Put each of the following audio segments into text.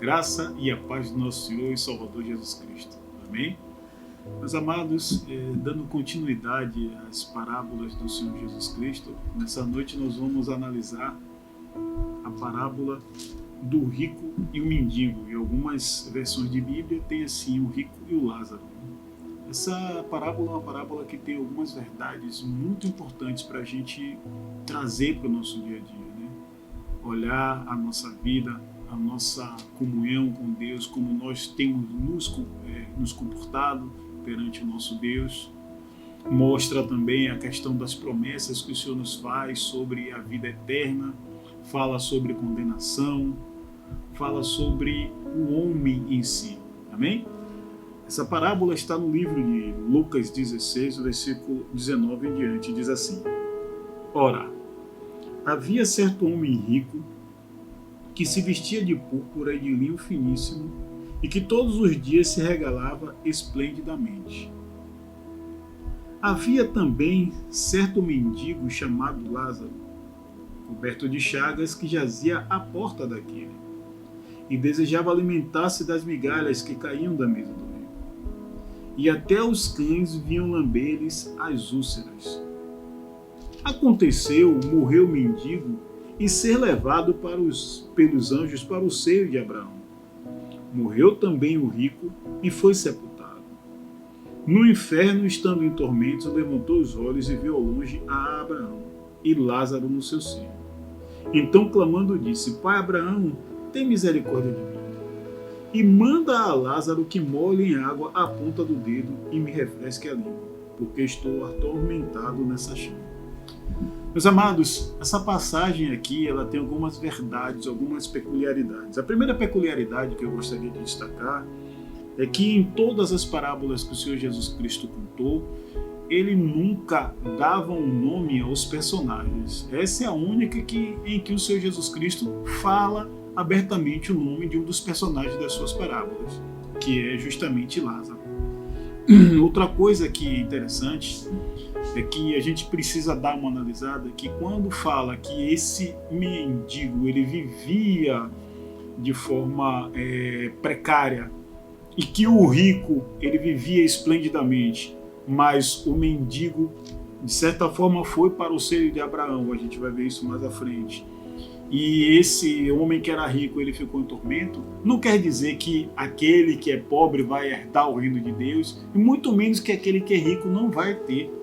graça e a paz do nosso Senhor e Salvador Jesus Cristo. Amém? Meus amados, dando continuidade às parábolas do Senhor Jesus Cristo, nessa noite nós vamos analisar a parábola do rico e o mendigo. Em algumas versões de Bíblia tem assim, o rico e o Lázaro. Essa parábola é uma parábola que tem algumas verdades muito importantes para a gente trazer para o nosso dia a dia, né? Olhar a nossa vida, a nossa comunhão com Deus, como nós temos nos comportado perante o nosso Deus. Mostra também a questão das promessas que o Senhor nos faz sobre a vida eterna, fala sobre condenação, fala sobre o homem em si. Amém? Essa parábola está no livro de Lucas 16, versículo 19 em diante, diz assim: Ora, havia certo homem rico que se vestia de púrpura e de linho finíssimo e que todos os dias se regalava esplendidamente. Havia também certo mendigo chamado Lázaro, coberto de chagas, que jazia à porta daquele e desejava alimentar-se das migalhas que caíam da mesa do rico. E até os cães vinham lamber-lhes as úlceras. Aconteceu morrer o mendigo e ser levado pelos anjos para o seio de Abraão. Morreu também o rico e foi sepultado. No inferno, estando em tormentos, levantou os olhos e viu ao longe a Abraão e Lázaro no seu seio. Então, clamando, disse: Pai Abraão, tem misericórdia de mim, e manda a Lázaro que molhe em água a ponta do dedo e me refresque a língua, porque estou atormentado nessa chama. Meus amados, essa passagem aqui ela tem algumas verdades, algumas peculiaridades. A primeira peculiaridade que eu gostaria de destacar é que em todas as parábolas que o Senhor Jesus Cristo contou, ele nunca dava um nome aos personagens. Essa é a única em que o Senhor Jesus Cristo fala abertamente o nome de um dos personagens das suas parábolas, que é justamente Lázaro. Outra coisa que é interessante é que a gente precisa dar uma analisada, que quando fala que esse mendigo ele vivia de forma precária e que o rico ele vivia esplendidamente, mas o mendigo de certa forma foi para o seio de Abraão, a gente vai ver isso mais à frente, e esse homem que era rico ele ficou em tormento, não quer dizer que aquele que é pobre vai herdar o reino de Deus, e muito menos que aquele que é rico não vai ter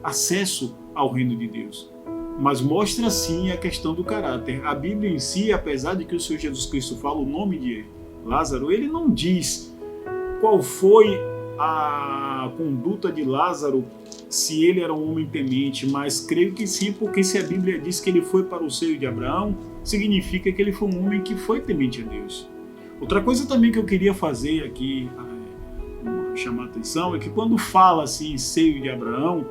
acesso ao reino de Deus. Mas mostra sim a questão do caráter. A Bíblia em si, apesar de que o Senhor Jesus Cristo fala o nome de Lázaro, ele não diz qual foi a conduta de Lázaro, se ele era um homem temente, mas creio que sim, porque se a Bíblia diz que ele foi para o seio de Abraão, significa que ele foi um homem que foi temente a Deus. Outra coisa também que eu queria fazer aqui, chamar a atenção, é que quando fala assim em seio de Abraão,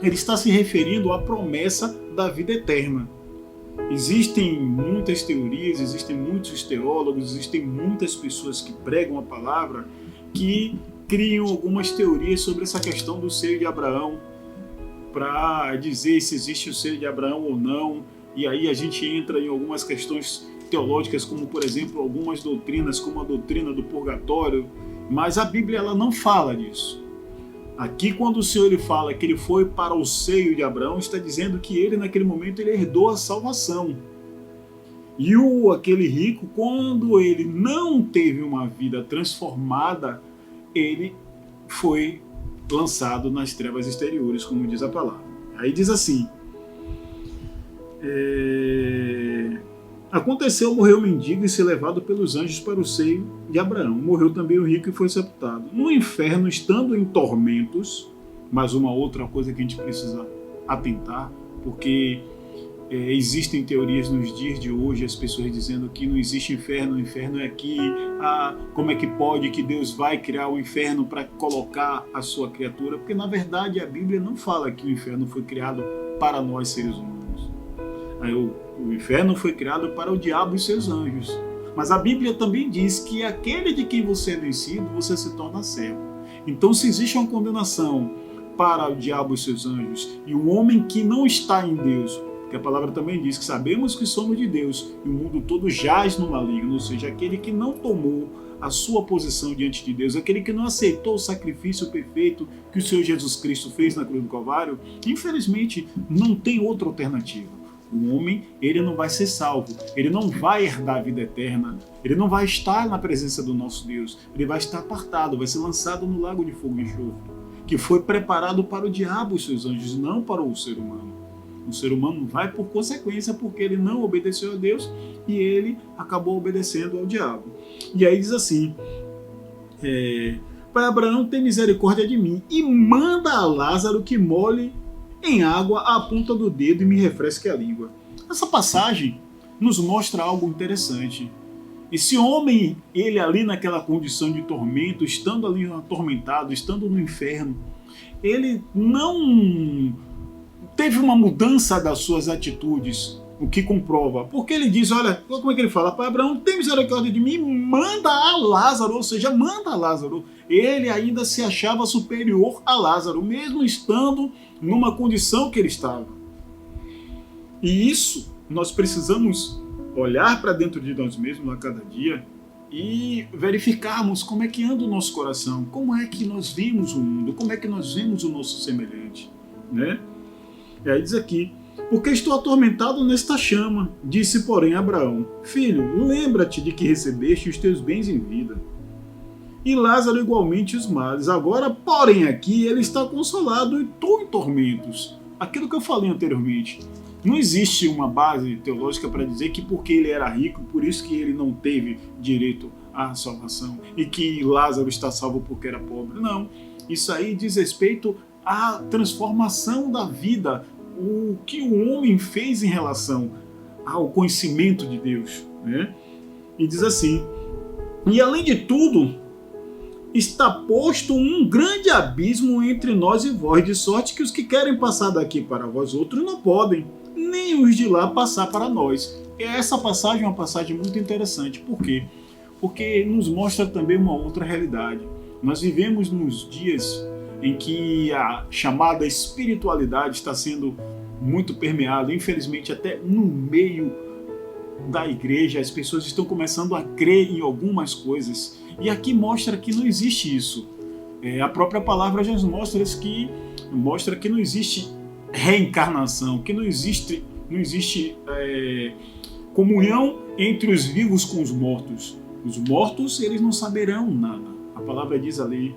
ele está se referindo à promessa da vida eterna. Existem muitas teorias, existem muitos teólogos, existem muitas pessoas que pregam a palavra que criam algumas teorias sobre essa questão do seio de Abraão, para dizer se existe o seio de Abraão ou não, e aí a gente entra em algumas questões teológicas, como por exemplo algumas doutrinas, como a doutrina do purgatório, mas a Bíblia ela não fala disso. Aqui quando o Senhor ele fala que ele foi para o seio de Abraão, está dizendo que ele naquele momento ele herdou a salvação. E aquele rico, quando ele não teve uma vida transformada, ele foi lançado nas trevas exteriores, como diz a palavra. Aí diz assim: aconteceu morreu o mendigo e ser levado pelos anjos para o seio de Abraão. Morreu também o rico e foi sepultado. No inferno, estando em tormentos, mas uma outra coisa que a gente precisa atentar, porque existem teorias nos dias de hoje, as pessoas dizendo que não existe inferno, o inferno é aqui, como é que pode que Deus vai criar o inferno para colocar a sua criatura? Porque na verdade a Bíblia não fala que o inferno foi criado para nós seres humanos. O inferno foi criado para o diabo e seus anjos. Mas a Bíblia também diz que aquele de quem você é vencido, você se torna servo. Então se existe uma condenação para o diabo e seus anjos, e o homem que não está em Deus que a palavra também diz que sabemos que somos de Deus e o mundo todo jaz no maligno, ou seja, aquele que não tomou a sua posição diante de Deus, aquele que não aceitou o sacrifício perfeito que o Senhor Jesus Cristo fez na cruz do Calvário, infelizmente não tem outra alternativa. O homem, ele não vai ser salvo, ele não vai herdar a vida eterna, ele não vai estar na presença do nosso Deus, ele vai estar apartado, vai ser lançado no lago de fogo e enxofre, que foi preparado para o diabo e os seus anjos, não para o ser humano. O ser humano vai por consequência, porque ele não obedeceu a Deus e ele acabou obedecendo ao diabo. E aí diz assim, Pai Abraão, tem misericórdia de mim e manda a Lázaro que molhe em água a ponta do dedo e me refresque a língua. Essa passagem nos mostra algo interessante. Esse homem, ele ali naquela condição de tormento, estando ali atormentado, estando no inferno, ele não teve uma mudança das suas atitudes, o que comprova. Porque ele diz, olha, como é que ele fala? Pai Abraão, tem misericórdia de mim, manda a Lázaro, ou seja, manda a Lázaro. Ele ainda se achava superior a Lázaro, mesmo estando numa condição que ele estava. E isso nós precisamos olhar para dentro de nós mesmos a cada dia e verificarmos como é que anda o nosso coração, como é que nós vemos o mundo, como é que nós vemos o nosso semelhante, né? E aí diz aqui, porque estou atormentado nesta chama, disse porém Abraão, filho, lembra-te de que recebeste os teus bens em vida, e Lázaro igualmente os males. Agora, porém, aqui ele está consolado e tu em tormentos. Aquilo que eu falei anteriormente. Não existe uma base teológica para dizer que porque ele era rico, por isso que ele não teve direito à salvação, e que Lázaro está salvo porque era pobre. Não. Isso aí diz respeito à transformação da vida, o que o homem fez em relação ao conhecimento de Deus, né? E diz assim, e além de tudo, está posto um grande abismo entre nós e vós, de sorte que os que querem passar daqui para vós outros não podem, nem os de lá passar para nós. E essa passagem é uma passagem muito interessante. Por quê? Porque nos mostra também uma outra realidade. Nós vivemos nos dias em que a chamada espiritualidade está sendo muito permeada, infelizmente até no meio da igreja, as pessoas estão começando a crer em algumas coisas. E aqui mostra que não existe isso. A própria palavra já nos mostra que não existe reencarnação, que não existe comunhão entre os vivos com os mortos. Os mortos, eles não saberão nada. A palavra diz ali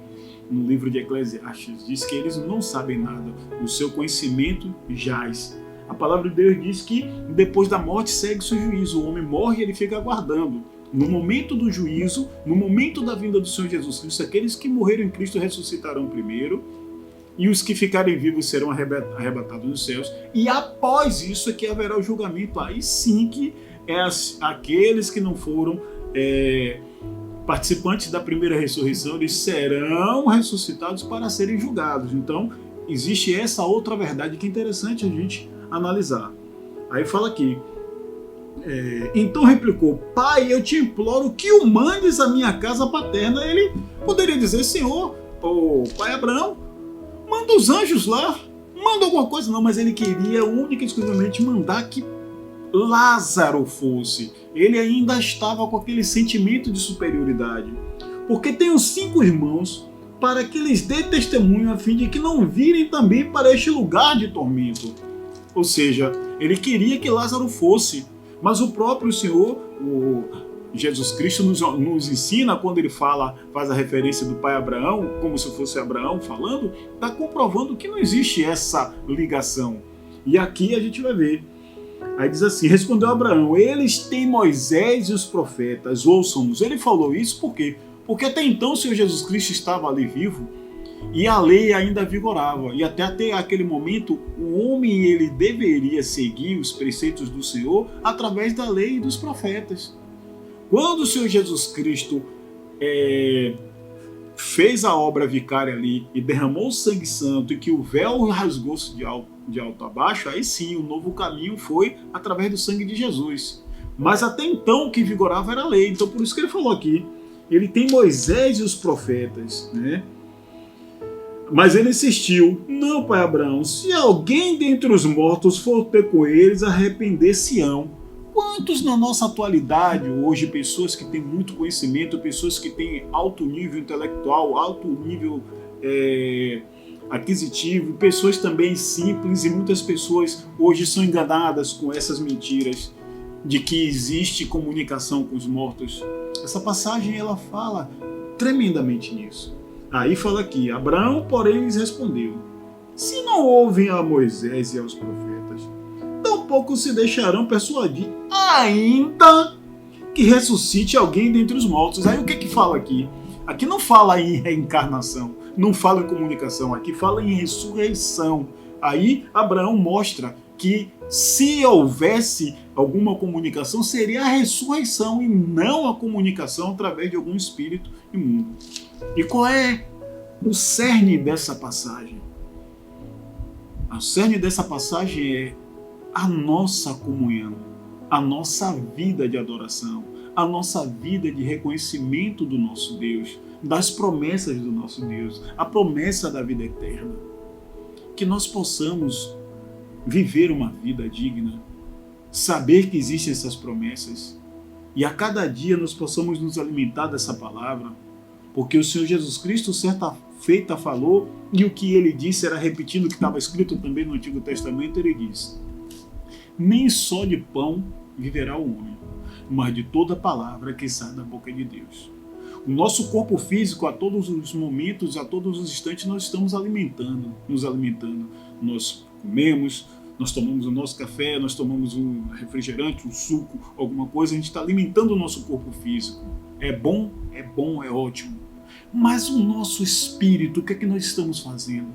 no livro de Eclesiastes, diz que eles não sabem nada. O seu conhecimento jaz. A palavra de Deus diz que depois da morte segue-se o juízo. O homem morre e ele fica aguardando. No momento do juízo, no momento da vinda do Senhor Jesus Cristo, aqueles que morreram em Cristo ressuscitarão primeiro, e os que ficarem vivos serão arrebatados nos céus, e após isso é que haverá o julgamento. Aí sim que aqueles que não foram participantes da primeira ressurreição, eles serão ressuscitados para serem julgados. Então, existe essa outra verdade que é interessante a gente analisar. Aí fala aqui, então replicou, pai, eu te imploro que o mandes à minha casa paterna. Ele poderia dizer, senhor, pai Abraão, manda os anjos lá, manda alguma coisa. Não, mas ele queria única e exclusivamente mandar que Lázaro fosse. Ele ainda estava com aquele sentimento de superioridade. Porque tenho 5 irmãos, para que lhes dê testemunho, a fim de que não virem também para este lugar de tormento. Ou seja, ele queria que Lázaro fosse. Mas o próprio Senhor, o Jesus Cristo, nos ensina, quando ele faz a referência do pai Abraão, como se fosse Abraão falando, está comprovando que não existe essa ligação. E aqui a gente vai ver. Aí diz assim, respondeu Abraão, eles têm Moisés e os profetas, ouçam-nos. Ele falou isso por quê? Porque até então o Senhor Jesus Cristo estava ali vivo, e a lei ainda vigorava, e até aquele momento o homem ele deveria seguir os preceitos do Senhor através da lei e dos profetas. Quando o Senhor Jesus Cristo fez a obra vicária ali e derramou o sangue santo e que o véu rasgou-se de alto a baixo, aí sim o novo caminho foi através do sangue de Jesus. Mas até então o que vigorava era a lei, então por isso que ele falou aqui, ele tem Moisés e os profetas, né? Mas ele insistiu: não, pai Abraão, se alguém dentre os mortos for ter com eles, arrepender-se-ão. Quantos na nossa atualidade, hoje, pessoas que têm muito conhecimento, pessoas que têm alto nível intelectual, alto nível aquisitivo, pessoas também simples, e muitas pessoas hoje são enganadas com essas mentiras de que existe comunicação com os mortos. Essa passagem ela fala tremendamente nisso. Aí fala aqui: Abraão, porém, lhes respondeu: se não ouvem a Moisés e aos profetas, tampouco se deixarão persuadir, ainda que ressuscite alguém dentre os mortos. Aí o que fala aqui? Aqui não fala em reencarnação, não fala em comunicação, aqui fala em ressurreição. Aí Abraão mostra que se houvesse alguma comunicação, seria a ressurreição e não a comunicação através de algum espírito imundo. E qual é o cerne dessa passagem? O cerne dessa passagem é a nossa comunhão, a nossa vida de adoração, a nossa vida de reconhecimento do nosso Deus, das promessas do nosso Deus, a promessa da vida eterna. Que nós possamos viver uma vida digna, saber que existem essas promessas e a cada dia nós possamos nos alimentar dessa palavra, porque o Senhor Jesus Cristo certa feita falou, e o que ele disse era repetindo o que estava escrito também no Antigo Testamento. Ele disse: nem só de pão viverá o homem, mas de toda palavra que sai da boca de Deus. O nosso corpo físico, a todos os momentos, a todos os instantes, nós estamos nos alimentando. Nós comemos, nós tomamos o nosso café, nós tomamos um refrigerante, um suco, alguma coisa, a gente está alimentando o nosso corpo físico. É bom, é ótimo. Mas o nosso espírito, o que é que nós estamos fazendo?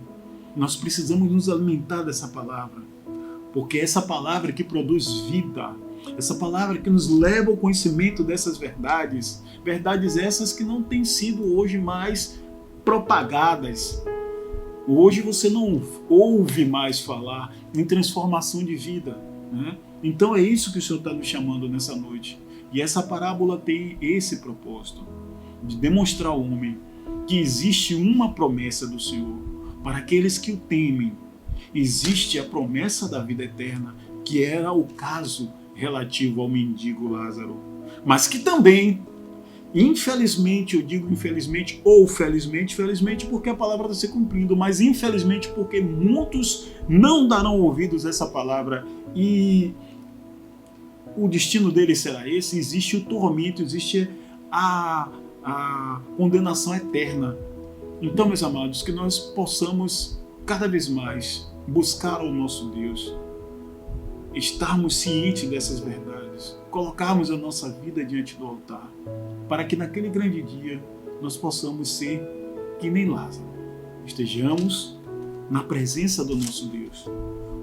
Nós precisamos nos alimentar dessa palavra, porque é essa palavra que produz vida, essa palavra que nos leva ao conhecimento dessas verdades, verdades essas que não têm sido hoje mais propagadas. Hoje você não ouve mais falar em transformação de vida, né? Então é isso que o Senhor está nos chamando nessa noite. E essa parábola tem esse propósito, de demonstrar ao homem que existe uma promessa do Senhor para aqueles que o temem. Existe a promessa da vida eterna, que era o caso relativo ao mendigo Lázaro, mas que também, infelizmente, eu digo infelizmente ou felizmente porque a palavra está se cumprindo, mas infelizmente porque muitos não darão ouvidos a essa palavra e o destino deles será esse. Existe o tormento, existe a condenação eterna. Então, meus amados, que nós possamos cada vez mais buscar o nosso Deus, estarmos cientes dessas verdades, colocarmos a nossa vida diante do altar, para que naquele grande dia nós possamos ser que nem Lázaro, estejamos na presença do nosso Deus.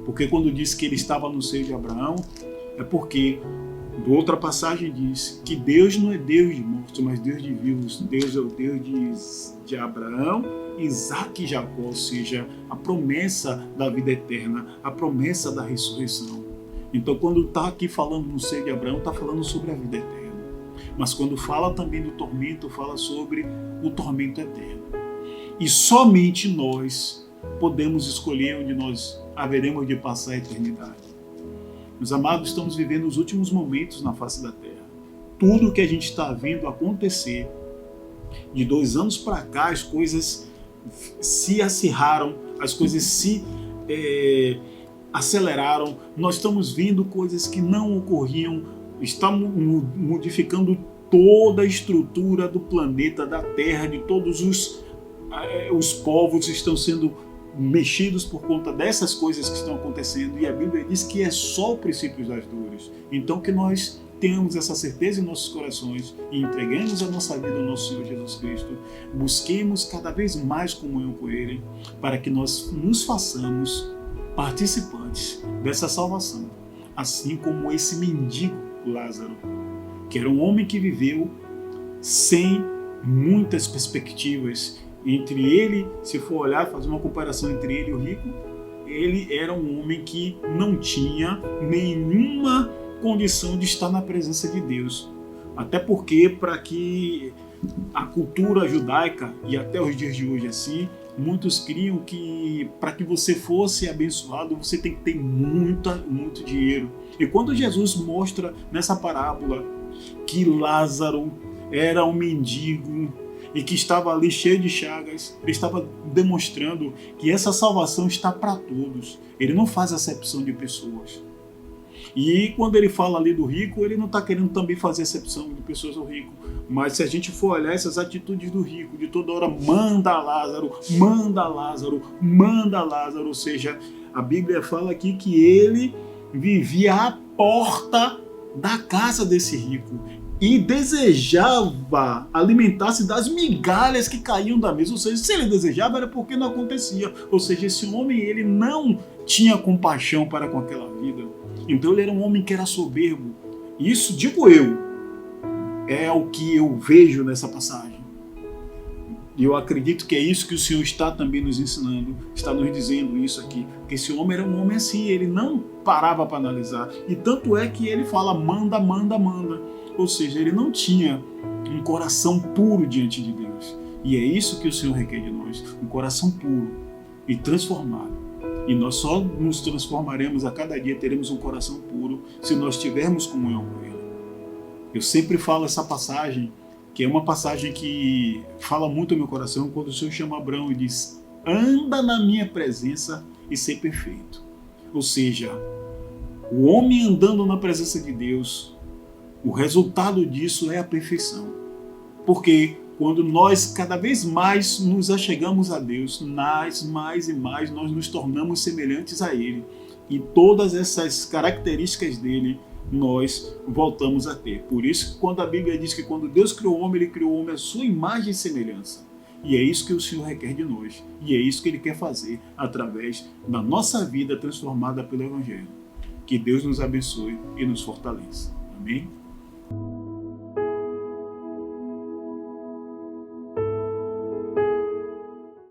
Porque quando diz que ele estava no seio de Abraão, é porque outra passagem diz que Deus não é Deus de mortos, mas Deus de vivos. Deus é o Deus de Abraão, Isaac e Jacó, ou seja, a promessa da vida eterna, a promessa da ressurreição. Então, quando está aqui falando no seio de Abraão, está falando sobre a vida eterna. Mas quando fala também do tormento, fala sobre o tormento eterno. E somente nós podemos escolher onde nós haveremos de passar a eternidade. Meus amados, estamos vivendo os últimos momentos na face da Terra. Tudo o que a gente está vendo acontecer, de 2 anos para cá, as coisas se acirraram, as coisas se aceleraram. Nós estamos vendo coisas que não ocorriam, estamos modificando toda a estrutura do planeta, da Terra, de todos os povos estão sendo mexidos por conta dessas coisas que estão acontecendo, e a Bíblia diz que é só o princípio das dores. Então que nós tenhamos essa certeza em nossos corações e entreguemos a nossa vida ao nosso Senhor Jesus Cristo, busquemos cada vez mais comunhão com Ele, para que nós nos façamos participantes dessa salvação, assim como esse mendigo Lázaro, que era um homem que viveu sem muitas perspectivas. Entre ele, se for olhar, fazer uma comparação entre ele e o rico, ele era um homem que não tinha nenhuma condição de estar na presença de Deus. Até porque, para que a cultura judaica, e até os dias de hoje assim, muitos criam que para que você fosse abençoado, você tem que ter muito dinheiro. E quando Jesus mostra nessa parábola que Lázaro era um mendigo e que estava ali cheio de chagas, ele estava demonstrando que essa salvação está para todos. Ele não faz acepção de pessoas. E quando ele fala ali do rico, ele não está querendo também fazer acepção de pessoas ao rico. Mas se a gente for olhar essas atitudes do rico, de toda hora, manda Lázaro, manda Lázaro, manda Lázaro. Ou seja, a Bíblia fala aqui que ele vivia à porta da casa desse rico e desejava alimentar-se das migalhas que caíam da mesa. Ou seja, se ele desejava era porque não acontecia. Ou seja, esse homem ele não tinha compaixão para com aquela vida. Então ele era um homem que era soberbo. Isso, digo eu, é o que eu vejo nessa passagem. E eu acredito que é isso que o Senhor está também nos ensinando, está nos dizendo isso aqui. Porque esse homem era um homem assim, ele não parava para analisar. E tanto é que ele fala, manda, manda, manda. Ou seja, ele não tinha um coração puro diante de Deus. E é isso que o Senhor requer de nós, um coração puro e transformado. E nós só nos transformaremos a cada dia, teremos um coração puro, se nós tivermos comunhão com Ele. Eu sempre falo essa passagem, que é uma passagem que fala muito ao meu coração, quando o Senhor chama Abraão e diz, anda na minha presença e ser perfeito. Ou seja, o homem andando na presença de Deus, o resultado disso é a perfeição. Porque quando nós cada vez mais nos achegamos a Deus, mais e mais nós nos tornamos semelhantes a Ele. E todas essas características dele nós voltamos a ter. Por isso que quando a Bíblia diz que quando Deus criou o homem, Ele criou o homem à sua imagem e semelhança. E é isso que o Senhor requer de nós. E é isso que Ele quer fazer através da nossa vida transformada pelo Evangelho. Que Deus nos abençoe e nos fortaleça. Amém?